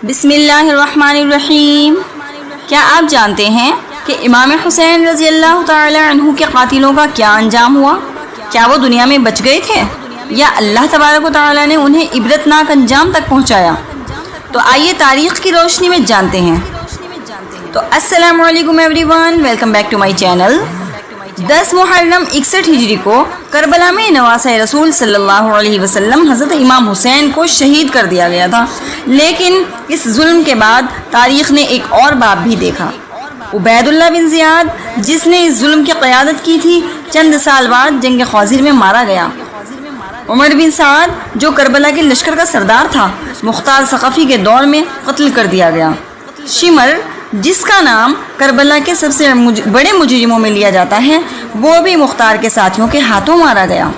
بسم اللہ الرحمن الرحیم۔ کیا آپ جانتے ہیں کہ امام حسین رضی اللہ تعالی عنہ کے قاتلوں کا کیا انجام ہوا؟ کیا وہ دنیا میں بچ گئے تھے یا اللہ تبارک و تعالی نے انہیں عبرتناک انجام تک پہنچایا؟ تو آئیے تاریخ کی روشنی میں جانتے ہیں۔ تو السلام علیکم everyone, welcome back to my channel. 10 محرم 61 ہجری کو کربلا میں نواسہ رسول صلی اللہ علیہ وسلم حضرت امام حسین کو شہید کر دیا گیا تھا، لیکن اس ظلم کے بعد تاریخ نے ایک اور باب بھی دیکھا۔ عبید اللہ بن زیاد، جس نے اس ظلم کی قیادت کی تھی، چند سال بعد جنگ خوازر میں مارا گیا۔ عمر بن سعد، جو کربلا کے لشکر کا سردار تھا، مختار ثقفی کے دور میں قتل کر دیا گیا۔ شمر، جس کا نام کربلا کے سب سے بڑے مجرموں میں لیا جاتا ہے، وہ بھی مختار کے ساتھیوں کے ہاتھوں مارا گیا۔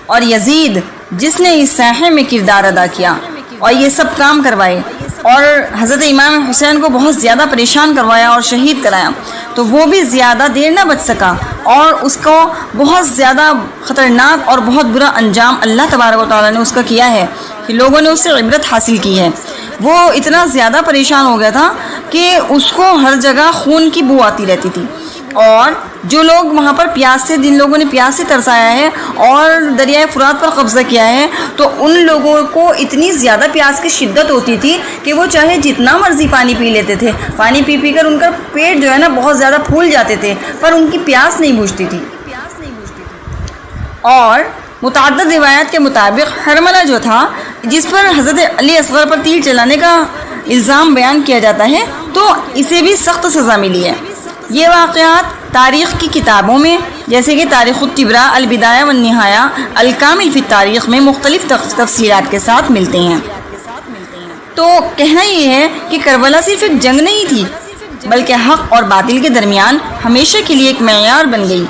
اور یزید، جس نے اس ساحے میں کردار ادا کیا اور یہ سب کام کروائے اور حضرت امام حسین کو بہت زیادہ پریشان کروایا اور شہید کرایا، تو وہ بھی زیادہ دیر نہ بچ سکا اور اس کو بہت زیادہ خطرناک اور بہت برا انجام اللہ تبارک و تعالیٰ نے اس کا کیا ہے کہ لوگوں نے اس سے عبرت حاصل کی ہے۔ وہ اتنا زیادہ پریشان ہو گیا تھا کہ اس کو ہر جگہ خون کی بو آتی رہتی تھی، اور جو لوگ وہاں پر پیاس سے، جن لوگوں نے پیاس سے ترسایا ہے اور دریائے فرات پر قبضہ کیا ہے، تو ان لوگوں کو اتنی زیادہ پیاس کی شدت ہوتی تھی کہ وہ چاہے جتنا مرضی پانی پی لیتے تھے، پانی پی پی کر ان کا پیٹ جو ہے نا بہت زیادہ پھول جاتے تھے، پر ان کی پیاس نہیں بجھتی تھی۔ اور متعدد روایات کے مطابق حرملہ جو تھا، جس پر حضرت علی اصغر پر تیر چلانے کا الزام بیان کیا جاتا ہے، تو اسے بھی سخت سزا ملی ہے۔ یہ واقعات تاریخ کی کتابوں میں، جیسے کہ تاریخ الطبرہ، البدایہ والنہایہ، الکامل فی التاریخ میں مختلف تفسیرات کے ساتھ ملتے ہیں۔ تو کہنا یہ ہے کہ کربلا صرف ایک جنگ نہیں تھی، بلکہ حق اور باطل کے درمیان ہمیشہ کے لیے ایک معیار بن گئی۔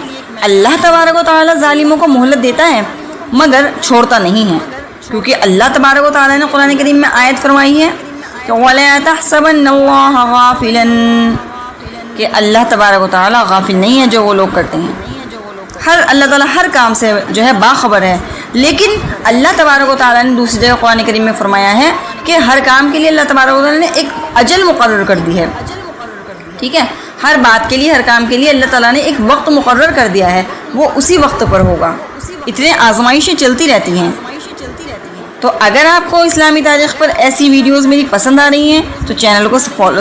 اللہ تبارک و تعالیٰ ظالموں کو مہلت دیتا ہے مگر چھوڑتا نہیں ہے، کیونکہ اللہ تبارک و تعالیٰ نے قرآن کریم میں آیت فرمائی ہے کہ وَلَا تَحْسَبَنَّ اللَّهَ غَافِلًا، کہ اللہ تبارک و تعالیٰ غافل نہیں ہے جو وہ لوگ کرتے ہیں۔ اللہ تعالیٰ ہر کام سے جو ہے باخبر ہے، لیکن اللہ تبارک و تعالیٰ نے دوسری جگہ قرآن کریم میں فرمایا ہے کہ ہر کام کے لیے اللہ تبارک و تعالیٰ نے ایک اجل مقرر کر دی ہے۔ ٹھیک ہے، ہر بات کے لیے، ہر کام کے لیے اللہ تعالیٰ نے ایک وقت مقرر کر دیا ہے، وہ اسی وقت پر ہوگا۔ اتنے آزمائشیں چلتی رہتی ہیں۔ تو اگر آپ کو اسلامی تاریخ پر ایسی ویڈیوز میری پسند آ رہی ہیں تو چینل کو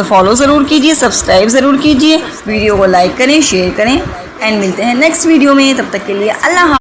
فالو ضرور کیجئے، سبسکرائب ضرور کیجئے، ویڈیو کو لائک کریں، شیئر کریں، اینڈ ملتے ہیں نیکسٹ ویڈیو میں۔ تب تک کے لیے اللہ حافظ۔